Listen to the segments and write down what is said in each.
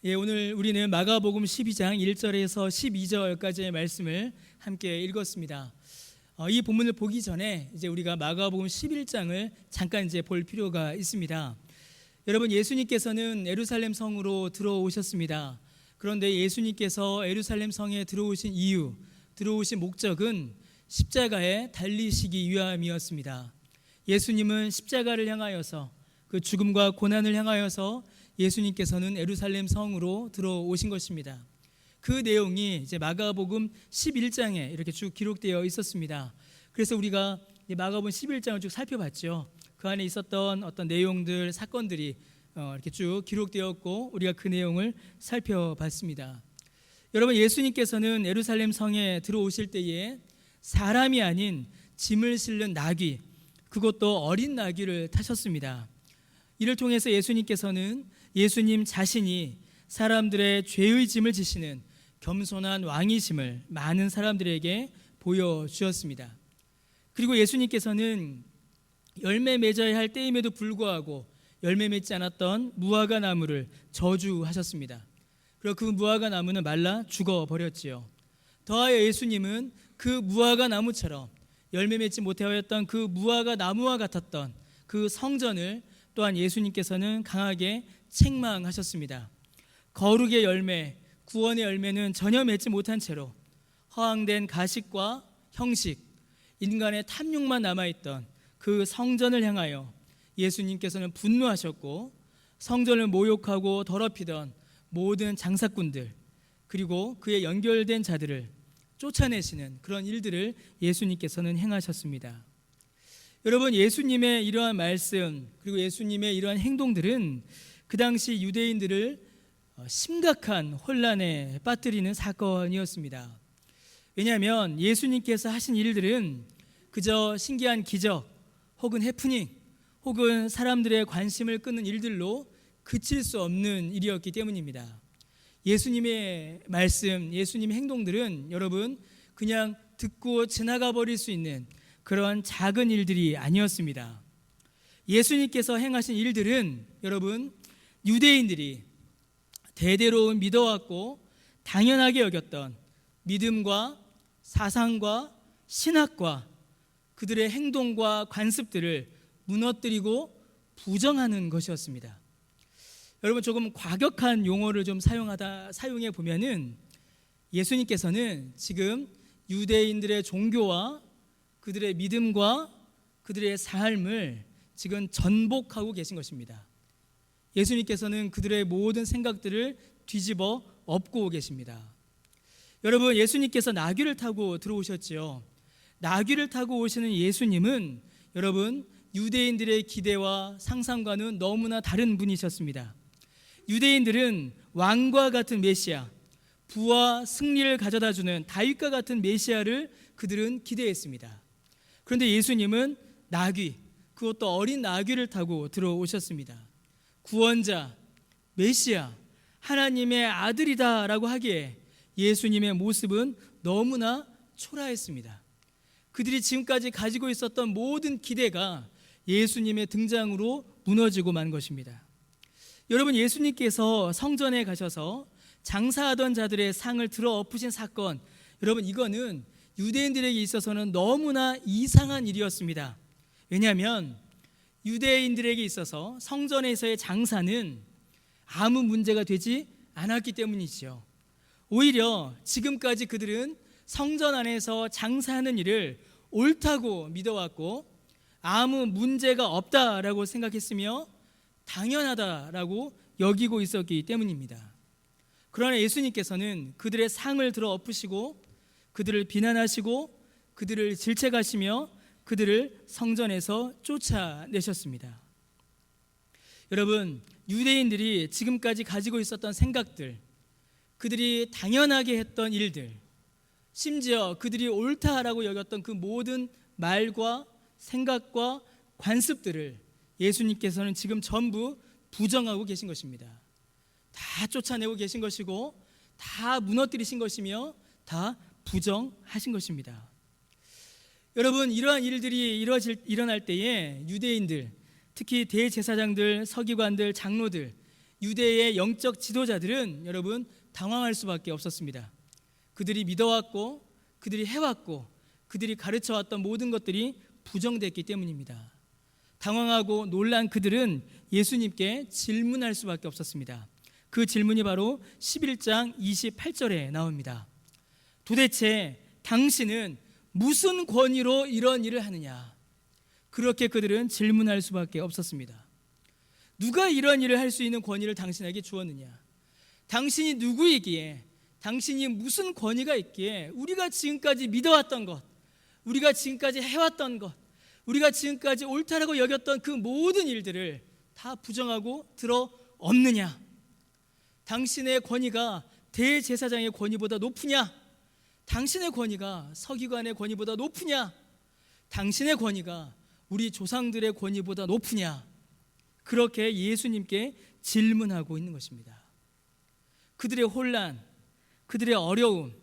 오늘 우리는 마가복음 12장 1절에서 12절까지의 말씀을 함께 읽었습니다. 이 본문을 보기 전에 이제 우리가 마가복음 11장을 잠깐 이제 볼 필요가 있습니다. 여러분, 예수님께서는 예루살렘 성으로 들어오셨습니다. 그런데 예수님께서 예루살렘 성에 들어오신 이유, 들어오신 목적은 십자가에 달리시기 위함이었습니다. 예수님은 십자가를 향하여서, 그 죽음과 고난을 향하여서 예수님께서는 예루살렘 성으로 들어오신 것입니다. 그 내용이 이제 마가복음 11장에 이렇게 쭉 기록되어 있었습니다. 그래서 우리가 마가복음 11장을 쭉 살펴봤죠. 그 안에 있었던 어떤 내용들, 사건들이 이렇게 쭉 기록되었고 우리가 그 내용을 살펴봤습니다. 여러분, 예수님께서는 예루살렘 성에 들어오실 때에 사람이 아닌 짐을 실는 나귀, 그것도 어린 나귀를 타셨습니다. 이를 통해서 예수님께서는 예수님 자신이 사람들의 죄의 짐을 지시는 겸손한 왕이심을 많은 사람들에게 보여주었습니다. 그리고 예수님께서는 열매 맺어야 할 때임에도 불구하고 열매 맺지 않았던 무화과 나무를 저주하셨습니다. 그리고 그 무화과 나무는 말라 죽어버렸지요. 더하여 예수님은 그 무화과 나무처럼 열매 맺지 못하였던 그 무화과 나무와 같았던 그 성전을 또한 예수님께서는 강하게 책망하셨습니다. 거룩의 열매, 구원의 열매는 전혀 맺지 못한 채로 허황된 가식과 형식, 인간의 탐욕만 남아있던 그 성전을 향하여 예수님께서는 분노하셨고, 성전을 모욕하고 더럽히던 모든 장사꾼들, 그리고 그에 연결된 자들을 쫓아내시는 그런 일들을 예수님께서는 행하셨습니다. 여러분, 예수님의 이러한 말씀, 그리고 예수님의 이러한 행동들은 그 당시 유대인들을 심각한 혼란에 빠뜨리는 사건이었습니다. 왜냐하면 예수님께서 하신 일들은 그저 신기한 기적 혹은 해프닝 혹은 사람들의 관심을 끄는 일들로 그칠 수 없는 일이었기 때문입니다. 예수님의 말씀, 예수님의 행동들은 여러분 그냥 듣고 지나가 버릴 수 있는 그런 작은 일들이 아니었습니다. 예수님께서 행하신 일들은 여러분 유대인들이 대대로 믿어왔고 당연하게 여겼던 믿음과 사상과 신학과 그들의 행동과 관습들을 무너뜨리고 부정하는 것이었습니다. 여러분, 조금 과격한 용어를 좀 사용해 보면은 예수님께서는 지금 유대인들의 종교와 그들의 믿음과 그들의 삶을 지금 전복하고 계신 것입니다. 예수님께서는 그들의 모든 생각들을 뒤집어 엎고 계십니다. 여러분, 예수님께서 나귀를 타고 들어오셨지요. 나귀를 타고 오시는 예수님은 여러분 유대인들의 기대와 상상과는 너무나 다른 분이셨습니다. 유대인들은 왕과 같은 메시아, 부와 승리를 가져다주는 다윗과 같은 메시아를 그들은 기대했습니다. 그런데 예수님은 나귀, 그것도 어린 나귀를 타고 들어오셨습니다. 구원자, 메시아, 하나님의 아들이다라고 하기에 예수님의 모습은 너무나 초라했습니다. 그들이 지금까지 가지고 있었던 모든 기대가 예수님의 등장으로 무너지고 만 것입니다. 여러분, 예수님께서 성전에 가셔서 장사하던 자들의 상을 들어 엎으신 사건, 여러분 이거는 유대인들에게 있어서는 너무나 이상한 일이었습니다. 왜냐하면 유대인들에게 있어서 성전에서의 장사는 아무 문제가 되지 않았기 때문이죠. 오히려 지금까지 그들은 성전 안에서 장사하는 일을 옳다고 믿어왔고 아무 문제가 없다라고 생각했으며 당연하다라고 여기고 있었기 때문입니다. 그러나 예수님께서는 그들의 상을 들어 엎으시고 그들을 비난하시고 그들을 질책하시며 그들을 성전에서 쫓아내셨습니다. 여러분, 유대인들이 지금까지 가지고 있었던 생각들, 그들이 당연하게 했던 일들, 심지어 그들이 옳다라고 여겼던 그 모든 말과 생각과 관습들을 예수님께서는 지금 전부 부정하고 계신 것입니다. 다 쫓아내고 계신 것이고 다 무너뜨리신 것이며 다 부정하신 것입니다. 여러분, 이러한 일들이 일어날 때에 유대인들, 특히 대제사장들, 서기관들, 장로들, 유대의 영적 지도자들은 여러분 당황할 수밖에 없었습니다. 그들이 믿어왔고 그들이 해왔고 그들이 가르쳐왔던 모든 것들이 부정됐기 때문입니다. 당황하고 놀란 그들은 예수님께 질문할 수밖에 없었습니다. 그 질문이 바로 11장 28절에 나옵니다. 도대체 당신은 무슨 권위로 이런 일을 하느냐? 그렇게 그들은 질문할 수밖에 없었습니다. 누가 이런 일을 할 수 있는 권위를 당신에게 주었느냐? 당신이 누구이기에, 당신이 무슨 권위가 있기에 우리가 지금까지 믿어왔던 것, 우리가 지금까지 해왔던 것, 우리가 지금까지 옳다라고 여겼던 그 모든 일들을 다 부정하고 들어 엎느냐? 당신의 권위가 대제사장의 권위보다 높으냐? 당신의 권위가 서기관의 권위보다 높으냐? 당신의 권위가 우리 조상들의 권위보다 높으냐? 그렇게 예수님께 질문하고 있는 것입니다. 그들의 혼란, 그들의 어려움,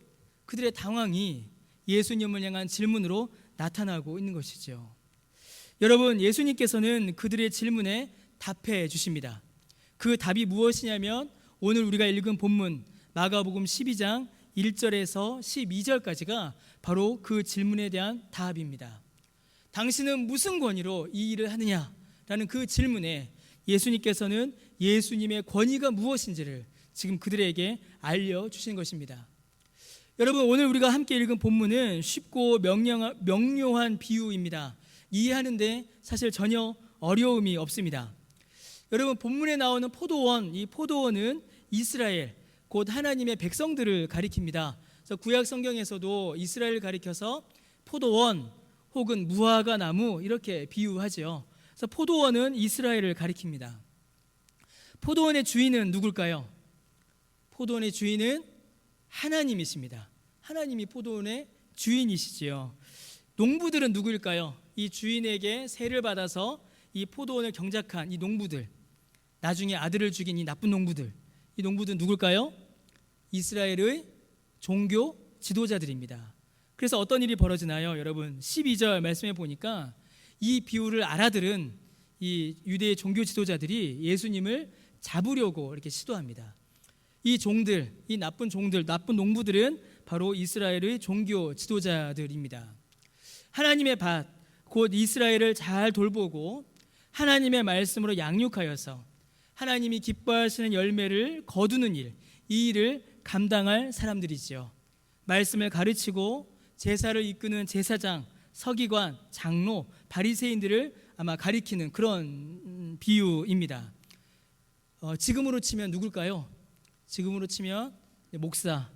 그들의 당황이 예수님을 향한 질문으로 나타나고 있는 것이죠. 여러분, 예수님께서는 그들의 질문에 답해 주십니다. 그 답이 무엇이냐면 오늘 우리가 읽은 본문 마가복음 12장 1절에서 12절까지가 바로 그 질문에 대한 답입니다. 당신은 무슨 권위로 이 일을 하느냐라는 그 질문에 예수님께서는 예수님의 권위가 무엇인지를 지금 그들에게 알려주신 것입니다. 여러분, 오늘 우리가 함께 읽은 본문은 쉽고 명료한 비유입니다. 이해하는데 사실 전혀 어려움이 없습니다. 여러분, 본문에 나오는 포도원, 이 포도원은 이스라엘, 곧 하나님의 백성들을 가리킵니다. 그래서 구약 성경에서도 이스라엘을 가리켜서 포도원 혹은 무화과 나무 이렇게 비유하죠. 그래서 포도원은 이스라엘을 가리킵니다. 포도원의 주인은 누굴까요? 포도원의 주인은 하나님이십니다. 하나님이 포도원의 주인이시지요. 농부들은 누구일까요? 이 주인에게 세를 받아서 이 포도원을 경작한 이 농부들, 나중에 아들을 죽인 이 나쁜 농부들, 이 농부들은 누굴까요? 이스라엘의 종교 지도자들입니다. 그래서 어떤 일이 벌어지나요? 여러분, 12절 말씀해 보니까 이 비유를 알아들은 이 유대의 종교 지도자들이 예수님을 잡으려고 이렇게 시도합니다. 이 종들, 이 나쁜 종들, 나쁜 농부들은 바로 이스라엘의 종교 지도자들입니다. 하나님의 밭, 곧 이스라엘을 잘 돌보고 하나님의 말씀으로 양육하여서 하나님이 기뻐하시는 열매를 거두는 일, 이 일을 감당할 사람들이지요. 말씀을 가르치고 제사를 이끄는 제사장, 서기관, 장로, 바리새인들을 아마 가리키는 그런 비유입니다. 지금으로 치면 누굴까요? 지금으로 치면 목사,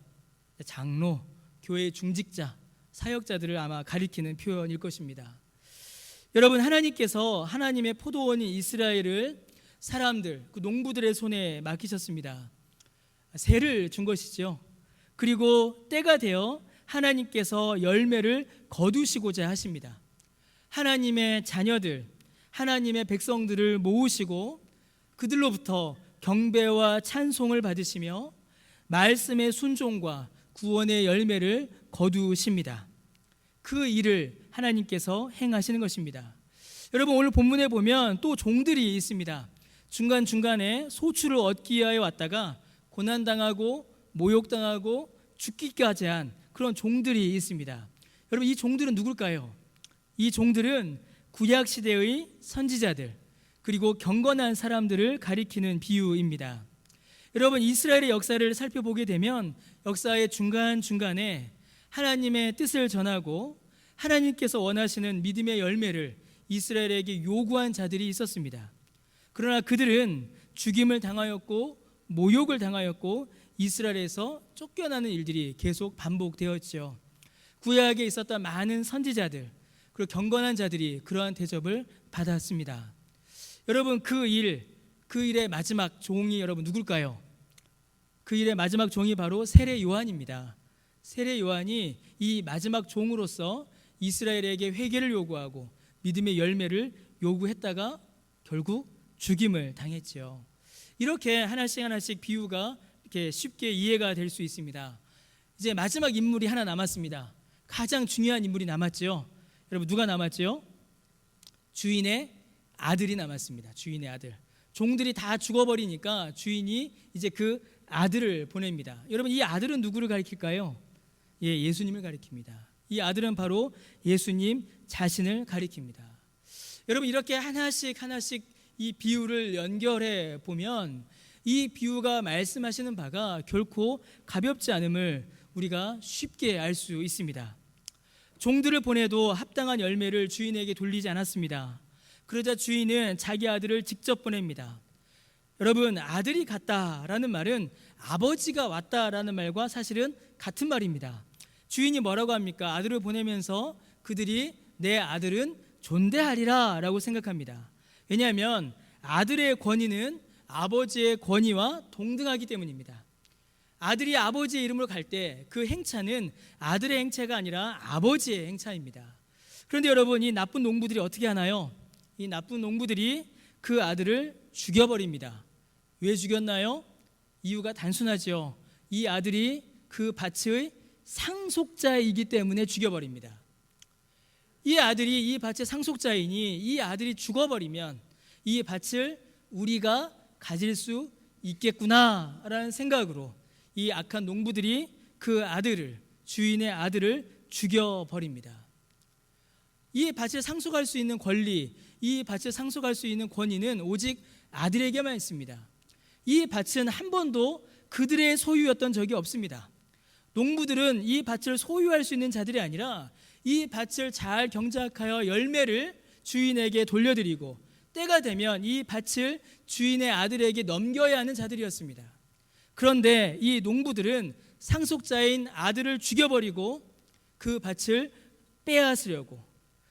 장로, 교회 중직자, 사역자들을 아마 가리키는 표현일 것입니다. 여러분, 하나님께서 하나님의 포도원인 이스라엘을 사람들, 그 농부들의 손에 맡기셨습니다. 세를 준 것이죠. 그리고 때가 되어 하나님께서 열매를 거두시고자 하십니다. 하나님의 자녀들, 하나님의 백성들을 모으시고 그들로부터 경배와 찬송을 받으시며 말씀의 순종과 구원의 열매를 거두십니다. 그 일을 하나님께서 행하시는 것입니다. 여러분, 오늘 본문에 보면 또 종들이 있습니다. 중간중간에 소출을 얻기 위하여 왔다가 고난당하고 모욕당하고 죽기까지 한 그런 종들이 있습니다. 여러분, 이 종들은 누굴까요? 이 종들은 구약시대의 선지자들, 그리고 경건한 사람들을 가리키는 비유입니다. 여러분, 이스라엘의 역사를 살펴보게 되면 역사의 중간중간에 하나님의 뜻을 전하고 하나님께서 원하시는 믿음의 열매를 이스라엘에게 요구한 자들이 있었습니다. 그러나 그들은 죽임을 당하였고 모욕을 당하였고 이스라엘에서 쫓겨나는 일들이 계속 반복되었죠. 구약에 있었던 많은 선지자들 그리고 경건한 자들이 그러한 대접을 받았습니다. 여러분, 그 일의 마지막 종이 여러분 누굴까요? 그 일의 마지막 종이 바로 세례 요한입니다. 세례 요한이 이 마지막 종으로서 이스라엘에게 회개를 요구하고 믿음의 열매를 요구했다가 결국 죽임을 당했죠. 이렇게 하나씩 비유가 이렇게 쉽게 이해가 될 수 있습니다. 이제 마지막 인물이 하나 남았습니다. 가장 중요한 인물이 남았죠. 여러분, 누가 남았죠? 주인의 아들이 남았습니다. 주인의 아들. 종들이 다 죽어버리니까 주인이 이제 그 아들을 보냅니다. 여러분, 이 아들은 누구를 가리킬까요? 예수님을 가리킵니다. 이 아들은 바로 예수님 자신을 가리킵니다. 여러분, 이렇게 하나씩 이 비유를 연결해 보면 이 비유가 말씀하시는 바가 결코 가볍지 않음을 우리가 쉽게 알 수 있습니다. 종들을 보내도 합당한 열매를 주인에게 돌리지 않았습니다. 그러자 주인은 자기 아들을 직접 보냅니다. 여러분, 아들이 갔다라는 말은 아버지가 왔다라는 말과 사실은 같은 말입니다. 주인이 뭐라고 합니까? 아들을 보내면서 그들이 내 아들은 존대하리라 라고 생각합니다. 왜냐하면 아들의 권위는 아버지의 권위와 동등하기 때문입니다. 아들이 아버지의 이름으로 갈 때 그 행차는 아들의 행차가 아니라 아버지의 행차입니다. 그런데 여러분, 이 나쁜 농부들이 어떻게 하나요? 이 나쁜 농부들이 그 아들을 죽여버립니다. 왜 죽였나요? 이유가 단순하죠. 이 아들이 그 밭의 상속자이기 때문에 죽여버립니다. 이 아들이 이 밭의 상속자이니 이 아들이 죽어버리면 이 밭을 우리가 가질 수 있겠구나라는 생각으로 이 악한 농부들이 그 아들을, 주인의 아들을 죽여버립니다. 이 밭을 상속할 수 있는 권리, 이 밭을 상속할 수 있는 권위는 오직 아들에게만 있습니다. 이 밭은 한 번도 그들의 소유였던 적이 없습니다. 농부들은 이 밭을 소유할 수 있는 자들이 아니라 이 밭을 잘 경작하여 열매를 주인에게 돌려드리고 때가 되면 이 밭을 주인의 아들에게 넘겨야 하는 자들이었습니다. 그런데 이 농부들은 상속자인 아들을 죽여버리고 그 밭을 빼앗으려고,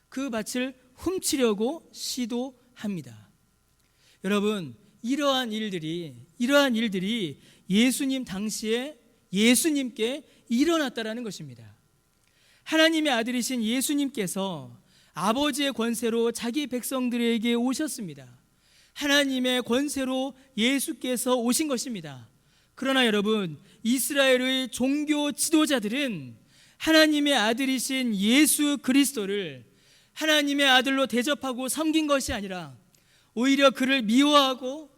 그 밭을 훔치려고 시도합니다. 여러분, 이러한 일들이 예수님 당시에 예수님께 일어났다라는 것입니다. 하나님의 아들이신 예수님께서 아버지의 권세로 자기 백성들에게 오셨습니다. 하나님의 권세로 예수께서 오신 것입니다. 그러나 여러분, 이스라엘의 종교 지도자들은 하나님의 아들이신 예수 그리스도를 하나님의 아들로 대접하고 섬긴 것이 아니라 오히려 그를 미워하고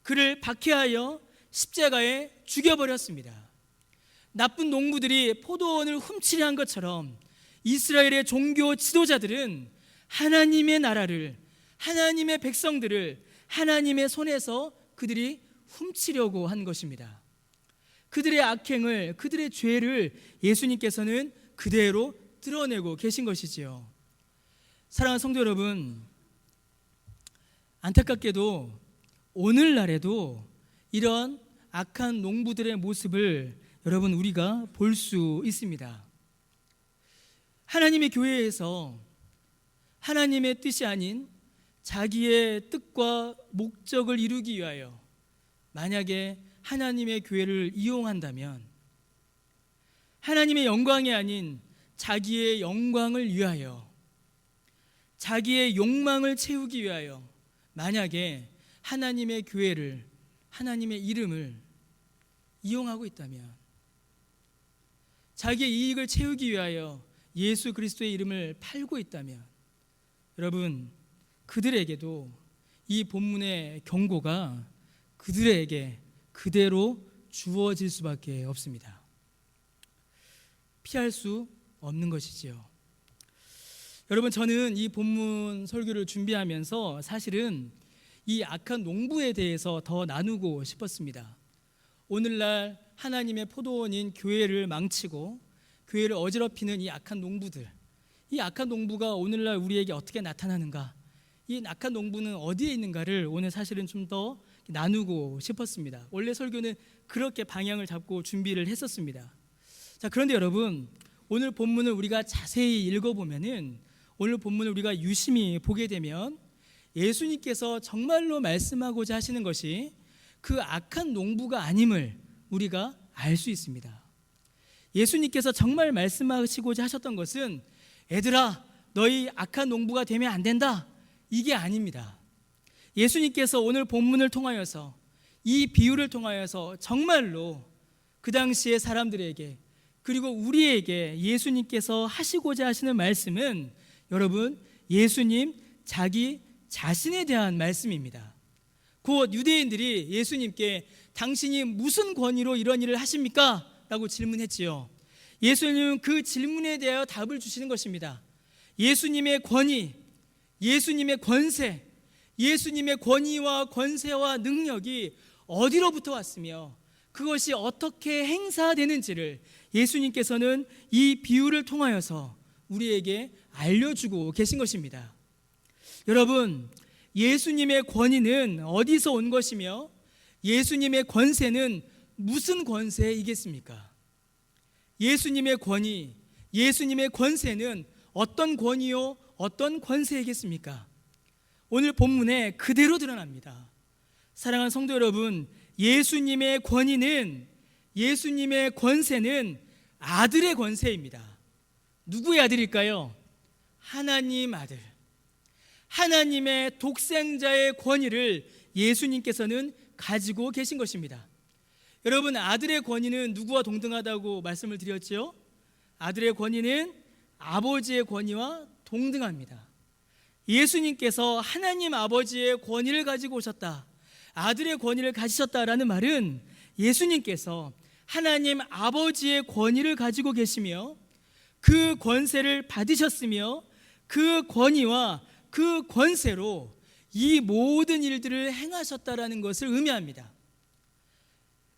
그를 박해하여 십자가에 죽여버렸습니다. 나쁜 농부들이 포도원을 훔치려 한 것처럼 이스라엘의 종교 지도자들은 하나님의 나라를, 하나님의 백성들을 하나님의 손에서 그들이 훔치려고 한 것입니다. 그들의 악행을, 그들의 죄를 예수님께서는 그대로 드러내고 계신 것이지요. 사랑하는 성도 여러분, 안타깝게도 오늘날에도 이런 악한 농부들의 모습을 여러분 우리가 볼 수 있습니다. 하나님의 교회에서 하나님의 뜻이 아닌 자기의 뜻과 목적을 이루기 위하여 만약에 하나님의 교회를 이용한다면, 하나님의 영광이 아닌 자기의 영광을 위하여, 자기의 욕망을 채우기 위하여 만약에 하나님의 교회를, 하나님의 이름을 이용하고 있다면, 자기의 이익을 채우기 위하여 예수 그리스도의 이름을 팔고 있다면, 여러분, 그들에게도 이 본문의 경고가 그들에게 그대로 주어질 수밖에 없습니다. 피할 수 없는 것이지요. 여러분, 저는 이 본문 설교를 준비하면서 사실은 이 악한 농부에 대해서 더 나누고 싶었습니다. 오늘날 하나님의 포도원인 교회를 망치고 교회를 어지럽히는 이 악한 농부들, 이 악한 농부가 오늘날 우리에게 어떻게 나타나는가, 이 악한 농부는 어디에 있는가를 오늘 사실은 좀 더 나누고 싶었습니다. 원래 설교는 그렇게 방향을 잡고 준비를 했었습니다. 자, 그런데 여러분, 오늘 본문을 우리가 자세히 읽어보면은, 오늘 본문을 우리가 유심히 보게 되면 예수님께서 정말로 말씀하고자 하시는 것이 그 악한 농부가 아님을 우리가 알 수 있습니다. 예수님께서 정말 말씀하시고자 하셨던 것은 애들아, 너희 악한 농부가 되면 안 된다, 이게 아닙니다. 예수님께서 오늘 본문을 통하여서, 이 비유를 통하여서 정말로 그 당시의 사람들에게, 그리고 우리에게 예수님께서 하시고자 하시는 말씀은 여러분, 예수님 자기 자신에 대한 말씀입니다. 곧 유대인들이 예수님께 당신이 무슨 권위로 이런 일을 하십니까? 라고 질문했지요. 예수님은 그 질문에 대하여 답을 주시는 것입니다. 예수님의 권위, 예수님의 권세, 예수님의 권위와 권세와 능력이 어디로부터 왔으며 그것이 어떻게 행사되는지를 예수님께서는 이 비유를 통하여서 우리에게 알려주고 계신 것입니다. 여러분, 예수님의 권위는 어디서 온 것이며 예수님의 권세는 무슨 권세이겠습니까? 예수님의 권위, 예수님의 권세는 어떤 권위요, 어떤 권세이겠습니까? 오늘 본문에 그대로 드러납니다. 사랑하는 성도 여러분, 예수님의 권위는, 예수님의 권세는 아들의 권세입니다. 누구의 아들일까요? 하나님 아들, 하나님의 독생자의 권위를 예수님께서는 가지고 계신 것입니다. 여러분, 아들의 권위는 누구와 동등하다고 말씀을 드렸죠? 아들의 권위는 아버지의 권위와 동등합니다. 예수님께서 하나님 아버지의 권위를 가지고 오셨다, 아들의 권위를 가지셨다라는 말은 예수님께서 하나님 아버지의 권위를 가지고 계시며 그 권세를 받으셨으며 그 권위와 그 권세로 이 모든 일들을 행하셨다라는 것을 의미합니다.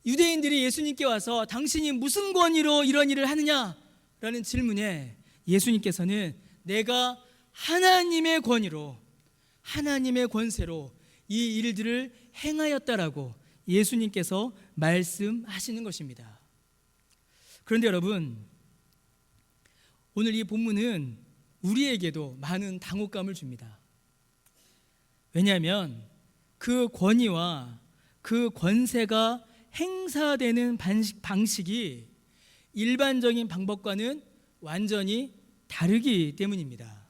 유대인들이 예수님께 와서 당신이 무슨 권위로 이런 일을 하느냐라는 질문에 예수님께서는 내가 하나님의 권위로, 하나님의 권세로 이 일들을 행하였다라고 예수님께서 말씀하시는 것입니다. 그런데 여러분, 오늘 이 본문은 우리에게도 많은 당혹감을 줍니다. 왜냐하면 그 권위와 그 권세가 행사되는 방식이 일반적인 방법과는 완전히 다르기 때문입니다.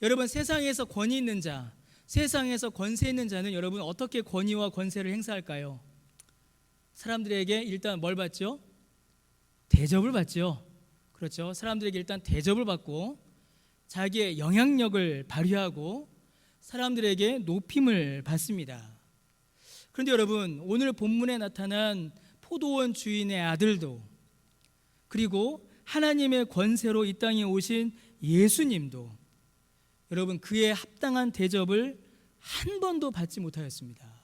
여러분, 세상에서 권위 있는 자, 세상에서 권세 있는 자는 여러분 어떻게 권위와 권세를 행사할까요? 사람들에게 일단 뭘 받죠? 대접을 받죠. 그렇죠. 사람들에게 일단 대접을 받고 자기의 영향력을 발휘하고 사람들에게 높임을 받습니다. 그런데 여러분, 오늘 본문에 나타난 포도원 주인의 아들도, 그리고 하나님의 권세로 이 땅에 오신 예수님도 여러분 그의 합당한 대접을 한 번도 받지 못하였습니다.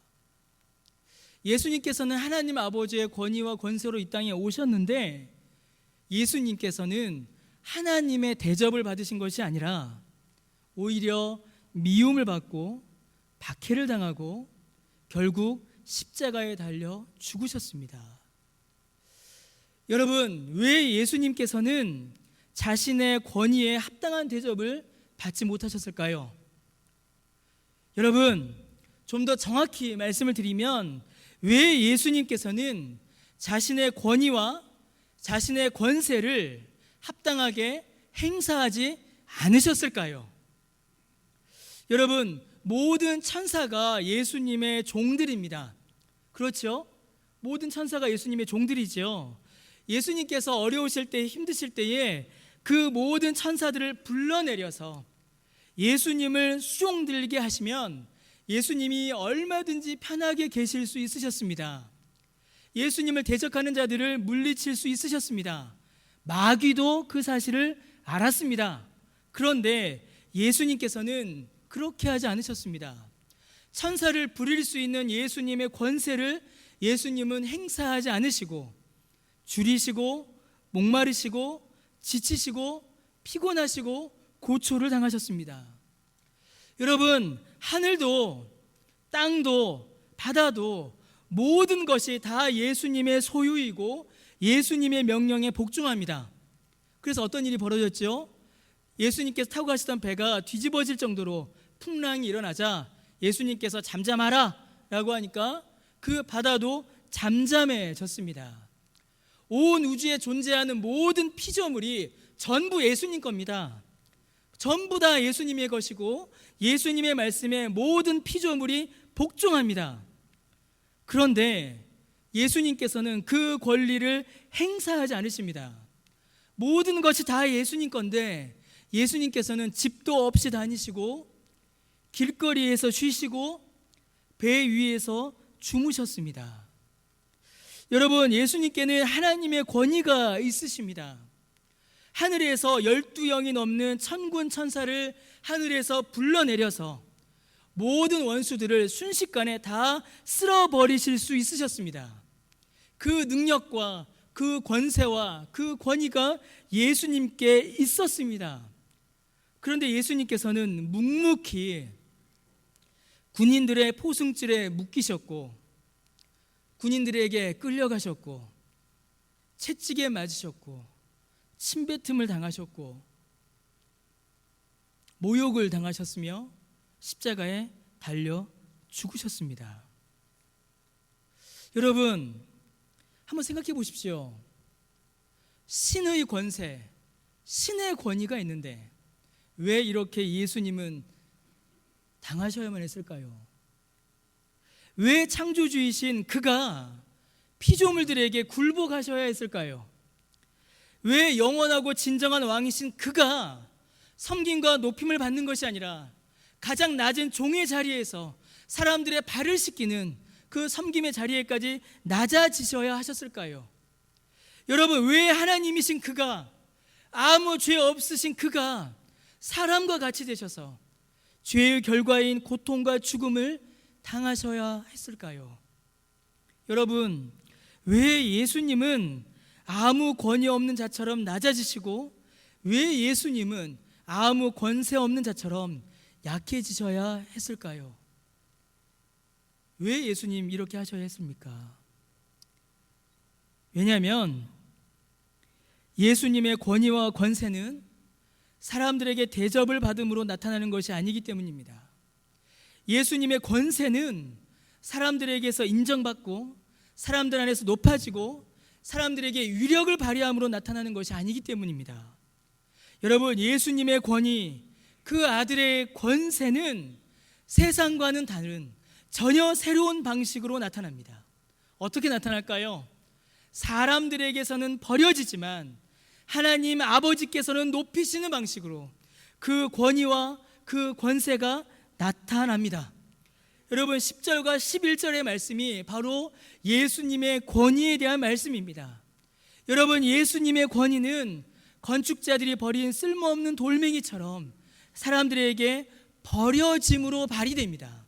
예수님께서는 하나님 아버지의 권위와 권세로 이 땅에 오셨는데 예수님께서는 하나님의 대접을 받으신 것이 아니라 오히려 미움을 받고 박해를 당하고 결국 십자가에 달려 죽으셨습니다. 여러분, 왜 예수님께서는 자신의 권위에 합당한 대접을 받지 못하셨을까요? 여러분, 좀 더 정확히 말씀을 드리면 왜 예수님께서는 자신의 권위와 자신의 권세를 합당하게 행사하지 않으셨을까요? 여러분, 모든 천사가 예수님의 종들입니다. 그렇죠? 모든 천사가 예수님의 종들이죠. 예수님께서 어려우실 때, 힘드실 때에 그 모든 천사들을 불러내려서 예수님을 수종들게 하시면 예수님이 얼마든지 편하게 계실 수 있으셨습니다. 예수님을 대적하는 자들을 물리칠 수 있으셨습니다. 마귀도 그 사실을 알았습니다. 그런데 예수님께서는 그렇게 하지 않으셨습니다. 천사를 부릴 수 있는 예수님의 권세를 예수님은 행사하지 않으시고 줄이시고 목마르시고 지치시고 피곤하시고 고초를 당하셨습니다. 여러분, 하늘도 땅도 바다도 모든 것이 다 예수님의 소유이고 예수님의 명령에 복종합니다. 그래서 어떤 일이 벌어졌죠? 예수님께서 타고 가시던 배가 뒤집어질 정도로 풍랑이 일어나자 예수님께서 잠잠하라 라고 하니까 그 바다도 잠잠해졌습니다. 온 우주에 존재하는 모든 피조물이 전부 예수님 겁니다. 전부 다 예수님의 것이고 예수님의 말씀에 모든 피조물이 복종합니다. 그런데 예수님께서는 그 권리를 행사하지 않으십니다. 모든 것이 다 예수님 건데 예수님께서는 집도 없이 다니시고 길거리에서 쉬시고 배 위에서 주무셨습니다. 여러분, 예수님께는 하나님의 권위가 있으십니다. 하늘에서 12영이 넘는 천군 천사를 하늘에서 불러내려서 모든 원수들을 순식간에 다 쓸어버리실 수 있으셨습니다. 그 능력과 그 권세와 그 권위가 예수님께 있었습니다. 그런데 예수님께서는 묵묵히 군인들의 포승줄에 묶이셨고, 군인들에게 끌려가셨고, 채찍에 맞으셨고, 침뱉음을 당하셨고, 모욕을 당하셨으며 십자가에 달려 죽으셨습니다. 여러분, 한번 생각해 보십시오. 신의 권세, 신의 권위가 있는데 왜 이렇게 예수님은 당하셔야만 했을까요? 왜 창조주이신 그가 피조물들에게 굴복하셔야 했을까요? 왜 영원하고 진정한 왕이신 그가 섬김과 높임을 받는 것이 아니라 가장 낮은 종의 자리에서 사람들의 발을 씻기는 그 섬김의 자리에까지 낮아지셔야 하셨을까요? 여러분, 왜 하나님이신 그가, 아무 죄 없으신 그가 사람과 같이 되셔서 죄의 결과인 고통과 죽음을 당하셔야 했을까요? 여러분, 왜 예수님은 아무 권위 없는 자처럼 낮아지시고 왜 예수님은 아무 권세 없는 자처럼 약해지셔야 했을까요? 왜 예수님 이렇게 하셔야 했습니까? 왜냐하면 예수님의 권위와 권세는 사람들에게 대접을 받음으로 나타나는 것이 아니기 때문입니다. 예수님의 권세는 사람들에게서 인정받고 사람들 안에서 높아지고 사람들에게 위력을 발휘함으로 나타나는 것이 아니기 때문입니다. 여러분, 예수님의 권위, 그 아들의 권세는 세상과는 다른 전혀 새로운 방식으로 나타납니다. 어떻게 나타날까요? 사람들에게서는 버려지지만 하나님 아버지께서는 높이시는 방식으로 그 권위와 그 권세가 나타납니다. 여러분, 10절과 11절의 말씀이 바로 예수님의 권위에 대한 말씀입니다. 여러분, 예수님의 권위는 건축자들이 버린 쓸모없는 돌멩이처럼 사람들에게 버려짐으로 발휘됩니다.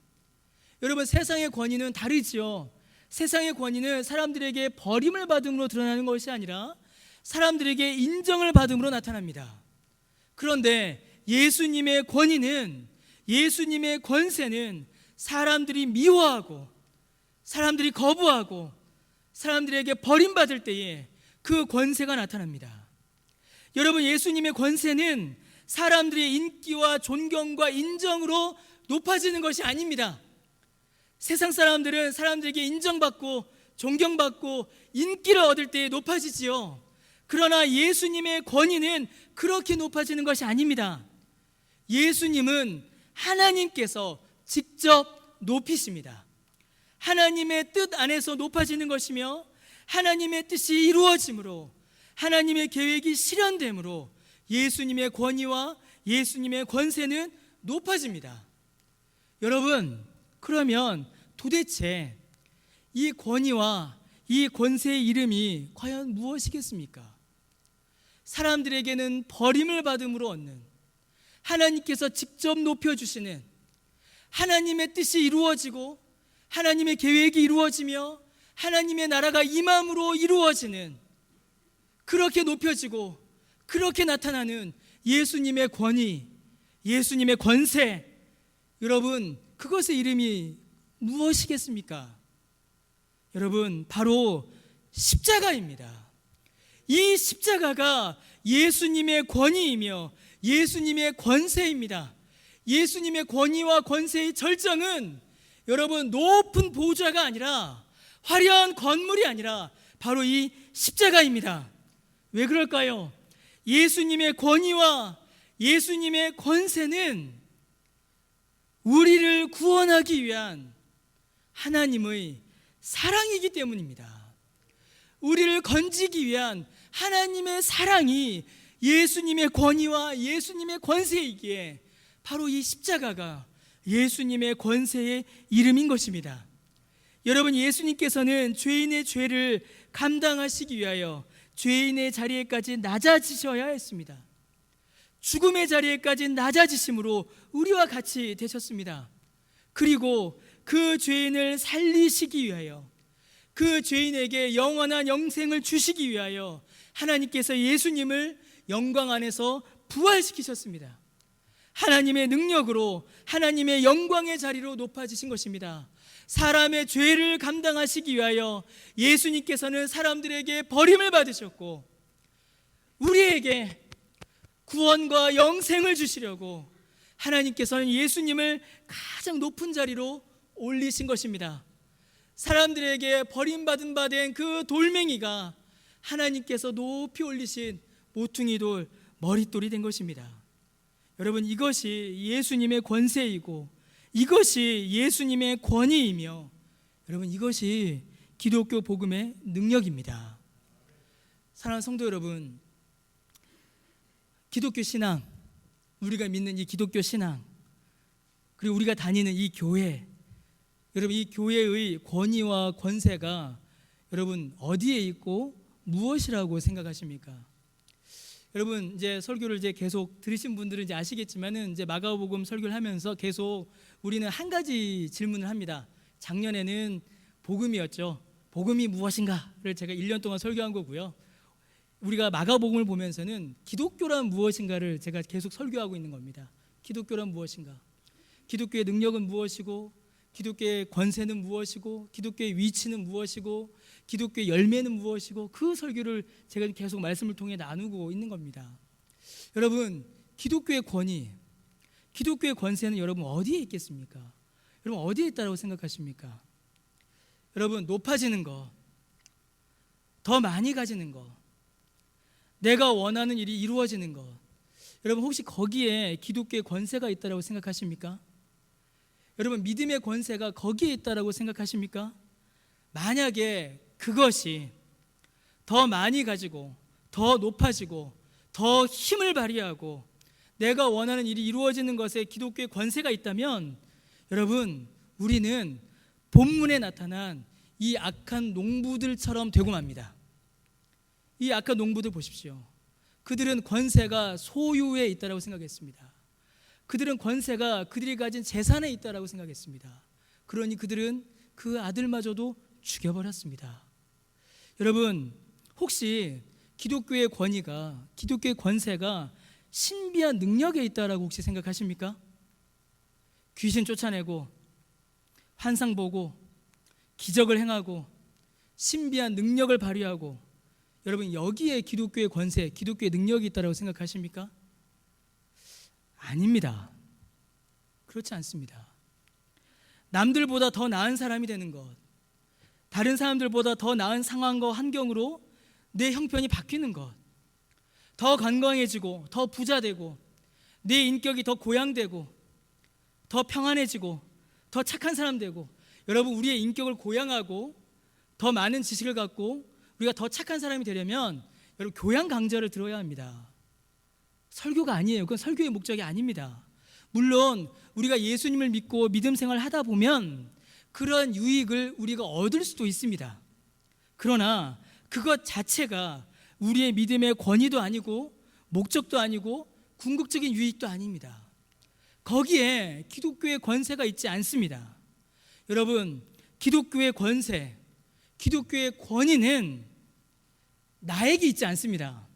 여러분, 세상의 권위는 다르지요. 세상의 권위는 사람들에게 버림을 받음으로 드러나는 것이 아니라 사람들에게 인정을 받음으로 나타납니다. 그런데 예수님의 권위는, 예수님의 권세는 사람들이 미워하고 사람들이 거부하고 사람들에게 버림받을 때에 그 권세가 나타납니다. 여러분, 예수님의 권세는 사람들의 인기와 존경과 인정으로 높아지는 것이 아닙니다. 세상 사람들은 사람들에게 인정받고 존경받고 인기를 얻을 때에 높아지지요. 그러나 예수님의 권위는 그렇게 높아지는 것이 아닙니다. 예수님은 하나님께서 직접 높이십니다. 하나님의 뜻 안에서 높아지는 것이며 하나님의 뜻이 이루어짐으로 하나님의 계획이 실현됨으로 예수님의 권위와 예수님의 권세는 높아집니다. 여러분, 그러면 도대체 이 권위와 이 권세의 이름이 과연 무엇이겠습니까? 사람들에게는 버림을 받음으로 얻는, 하나님께서 직접 높여주시는, 하나님의 뜻이 이루어지고 하나님의 계획이 이루어지며 하나님의 나라가 임함으로 이루어지는, 그렇게 높여지고 그렇게 나타나는 예수님의 권위, 예수님의 권세, 여러분, 그것의 이름이 무엇이겠습니까? 여러분, 바로 십자가입니다. 이 십자가가 예수님의 권위이며 예수님의 권세입니다. 예수님의 권위와 권세의 절정은 여러분, 높은 보좌가 아니라, 화려한 건물이 아니라 바로 이 십자가입니다. 왜 그럴까요? 예수님의 권위와 예수님의 권세는 우리를 구원하기 위한 하나님의 사랑이기 때문입니다. 우리를 건지기 위한 하나님의 사랑이 예수님의 권위와 예수님의 권세이기에 바로 이 십자가가 예수님의 권세의 이름인 것입니다. 여러분, 예수님께서는 죄인의 죄를 감당하시기 위하여 죄인의 자리에까지 낮아지셔야 했습니다. 죽음의 자리에까지 낮아지심으로 우리와 같이 되셨습니다. 그리고 그 죄인을 살리시기 위하여, 그 죄인에게 영원한 영생을 주시기 위하여 하나님께서 예수님을 영광 안에서 부활시키셨습니다. 하나님의 능력으로 하나님의 영광의 자리로 높아지신 것입니다. 사람의 죄를 감당하시기 위하여 예수님께서는 사람들에게 버림을 받으셨고, 우리에게 구원과 영생을 주시려고 하나님께서는 예수님을 가장 높은 자리로 올리신 것입니다. 사람들에게 버림받은 바 된 그 돌멩이가 하나님께서 높이 올리신 모퉁이 돌, 머릿돌이 된 것입니다. 여러분, 이것이 예수님의 권세이고 이것이 예수님의 권위이며, 여러분, 이것이 기독교 복음의 능력입니다. 사랑하는 성도 여러분, 기독교 신앙, 우리가 믿는 이 기독교 신앙, 그리고 우리가 다니는 이 교회, 여러분, 이 교회의 권위와 권세가 여러분 어디에 있고 무엇이라고 생각하십니까? 여러분, 이제 설교를 이제 계속 들으신 분들은 이제 아시겠지만은 이제 마가복음 설교를 하면서 계속 우리는 한 가지 질문을 합니다. 작년에는 복음이었죠. 복음이 무엇인가를 제가 1년 동안 설교한 거고요. 우리가 마가복음을 보면서는 기독교란 무엇인가를 제가 계속 설교하고 있는 겁니다. 기독교란 무엇인가? 기독교의 능력은 무엇이고, 기독교의 권세는 무엇이고, 기독교의 위치는 무엇이고, 기독교의 열매는 무엇이고, 그 설교를 제가 계속 말씀을 통해 나누고 있는 겁니다. 여러분, 기독교의 권위, 기독교의 권세는 여러분 어디에 있겠습니까? 여러분 어디에 있다고 생각하십니까? 여러분, 높아지는 것, 더 많이 가지는 것, 내가 원하는 일이 이루어지는 것, 여러분 혹시 거기에 기독교의 권세가 있다고 생각하십니까? 여러분, 믿음의 권세가 거기에 있다고 생각하십니까? 만약에 그것이 더 많이 가지고 더 높아지고 더 힘을 발휘하고 내가 원하는 일이 이루어지는 것에 기독교의 권세가 있다면, 여러분, 우리는 본문에 나타난 이 악한 농부들처럼 되고 맙니다. 이 악한 농부들 보십시오. 그들은 권세가 소유에 있다고 생각했습니다. 그들은 권세가 그들이 가진 재산에 있다고 생각했습니다. 그러니 그들은 그 아들마저도 죽여버렸습니다. 여러분, 혹시 기독교의 권위가, 기독교의 권세가 신비한 능력에 있다라고 혹시 생각하십니까? 귀신 쫓아내고 환상 보고 기적을 행하고 신비한 능력을 발휘하고, 여러분 여기에 기독교의 권세, 기독교의 능력이 있다라고 생각하십니까? 아닙니다. 그렇지 않습니다. 남들보다 더 나은 사람이 되는 것, 다른 사람들보다 더 나은 상황과 환경으로 내 형편이 바뀌는 것, 더 건강해지고 더 부자되고 내 인격이 더 고양되고 더 평안해지고 더 착한 사람 되고, 여러분 우리의 인격을 고양하고 더 많은 지식을 갖고 우리가 더 착한 사람이 되려면 여러분 교양 강좌를 들어야 합니다. 설교가 아니에요. 그건 설교의 목적이 아닙니다. 물론 우리가 예수님을 믿고 믿음 생활을 하다 보면 그런 유익을 우리가 얻을 수도 있습니다. 그러나 그것 자체가 우리의 믿음의 권위도 아니고 목적도 아니고 궁극적인 유익도 아닙니다. 거기에 기독교의 권세가 있지 않습니다. 여러분, 기독교의 권세, 기독교의 권위는 나에게 있지 않습니다.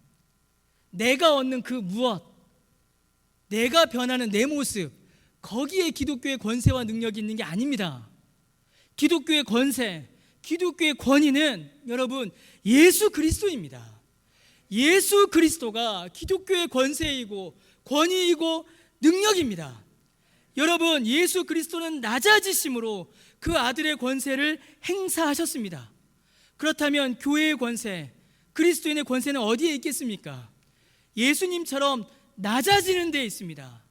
내가 얻는 그 무엇, 내가 변하는 내 모습, 거기에 기독교의 권세와 능력이 있는 게 아닙니다. 기독교의 권세, 기독교의 권위는 여러분 예수 그리스도입니다. 예수 그리스도가 기독교의 권세이고 권위이고 능력입니다. 여러분, 예수 그리스도는 낮아지심으로 그 아들의 권세를 행사하셨습니다. 그렇다면 교회의 권세, 그리스도인의 권세는 어디에 있겠습니까? 예수님처럼 낮아지는 데에 있습니다.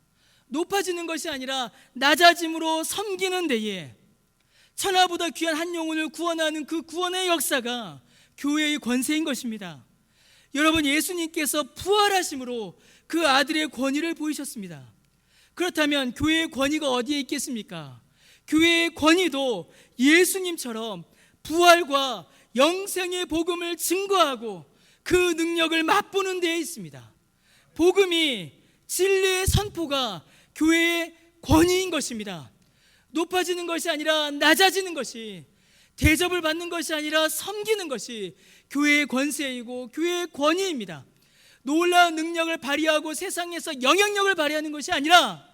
높아지는 것이 아니라 낮아짐으로 섬기는 데에 천하보다 귀한 한 영혼을 구원하는 그 구원의 역사가 교회의 권세인 것입니다. 여러분, 예수님께서 부활하심으로 그 아들의 권위를 보이셨습니다. 그렇다면 교회의 권위가 어디에 있겠습니까? 교회의 권위도 예수님처럼 부활과 영생의 복음을 증거하고 그 능력을 맛보는 데에 있습니다. 복음이, 진리의 선포가 교회의 권위인 것입니다. 높아지는 것이 아니라 낮아지는 것이, 대접을 받는 것이 아니라 섬기는 것이 교회의 권세이고 교회의 권위입니다. 놀라운 능력을 발휘하고 세상에서 영향력을 발휘하는 것이 아니라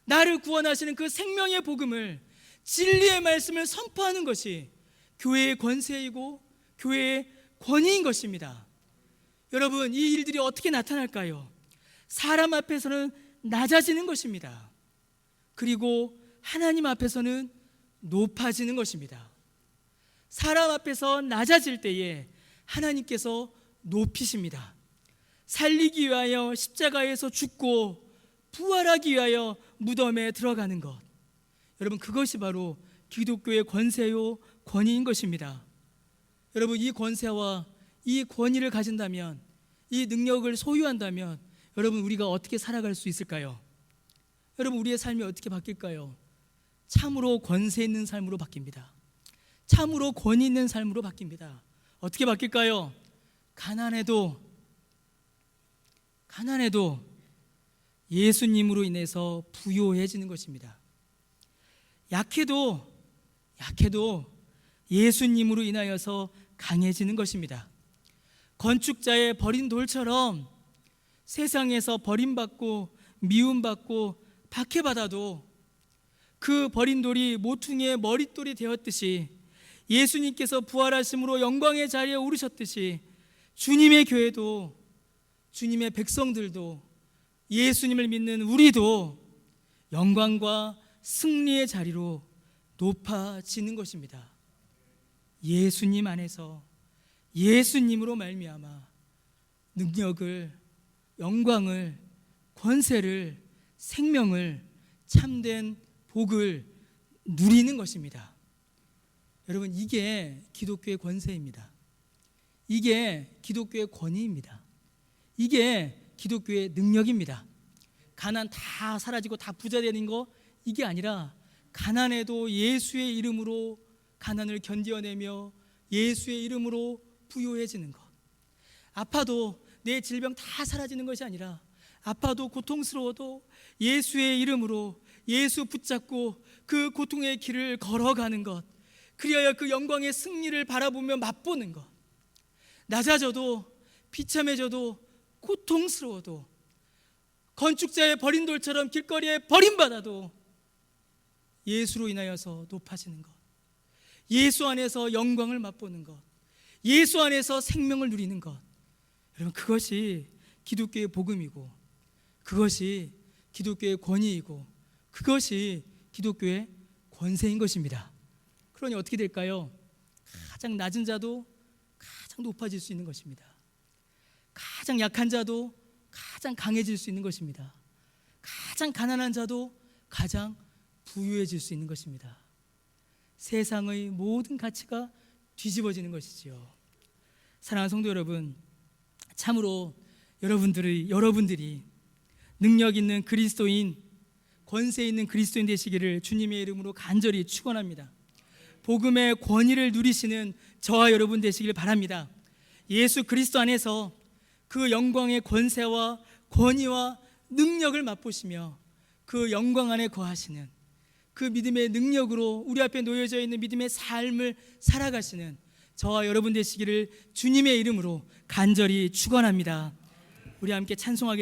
나를 구원하시는 그 생명의 복음을, 진리의 말씀을 선포하는 것이 교회의 권세이고 교회의 권위인 것입니다. 여러분, 이 일들이 어떻게 나타날까요? 사람 앞에서는 낮아지는 것입니다. 그리고 하나님 앞에서는 높아지는 것입니다. 사람 앞에서 낮아질 때에 하나님께서 높이십니다. 살리기 위하여 십자가에서 죽고 부활하기 위하여 무덤에 들어가는 것, 여러분, 그것이 바로 기독교의 권세요 권위인 것입니다. 여러분, 이 권세와 이 권위를 가진다면, 이 능력을 소유한다면 여러분, 우리가 어떻게 살아갈 수 있을까요? 여러분, 우리의 삶이 어떻게 바뀔까요? 참으로 권세 있는 삶으로 바뀝니다. 참으로 권위 있는 삶으로 바뀝니다. 어떻게 바뀔까요? 가난해도 예수님으로 인해서 부요해지는 것입니다. 약해도 예수님으로 인하여서 강해지는 것입니다. 건축자의 버린 돌처럼 세상에서 버림받고 미움받고 박해받아도 그 버린 돌이 모퉁이의 머릿돌이 되었듯이, 예수님께서 부활하심으로 영광의 자리에 오르셨듯이 주님의 교회도, 주님의 백성들도, 예수님을 믿는 우리도 영광과 승리의 자리로 높아지는 것입니다. 예수님 안에서, 예수님으로 말미암아 능력을, 영광을, 권세를, 생명을, 참된 복을 누리는 것입니다. 여러분, 이게 기독교의 권세입니다. 이게 기독교의 권위입니다. 이게 기독교의 능력입니다. 가난 다 사라지고 다 부자 되는 거, 이게 아니라 가난해도 예수의 이름으로 가난을 견뎌내며 예수의 이름으로 부요해지는 것. 아파도 내 질병 다 사라지는 것이 아니라, 아파도 고통스러워도 예수의 이름으로 예수 붙잡고 그 고통의 길을 걸어가는 것, 그리하여 그 영광의 승리를 바라보며 맛보는 것. 낮아져도, 비참해져도, 고통스러워도, 건축자의 버린 돌처럼 길거리에 버림받아도 예수로 인하여서 높아지는 것, 예수 안에서 영광을 맛보는 것, 예수 안에서 생명을 누리는 것. 여러분, 그것이 기독교의 복음이고, 그것이 기독교의 권위이고, 그것이 기독교의 권세인 것입니다. 그러니 어떻게 될까요? 가장 낮은 자도 가장 높아질 수 있는 것입니다. 가장 약한 자도 가장 강해질 수 있는 것입니다. 가장 가난한 자도 가장 부유해질 수 있는 것입니다. 세상의 모든 가치가 뒤집어지는 것이지요. 사랑하는 성도 여러분, 참으로 여러분들이 능력 있는 그리스도인, 권세 있는 그리스도인 되시기를 주님의 이름으로 간절히 축원합니다. 복음의 권위를 누리시는 저와 여러분 되시길 바랍니다. 예수 그리스도 안에서 그 영광의 권세와 권위와 능력을 맛보시며 그 영광 안에 거하시는, 그 믿음의 능력으로 우리 앞에 놓여져 있는 믿음의 삶을 살아가시는 저와 여러분 되시기를 주님의 이름으로 간절히 축원합니다. 우리 함께 찬송하겠습니다.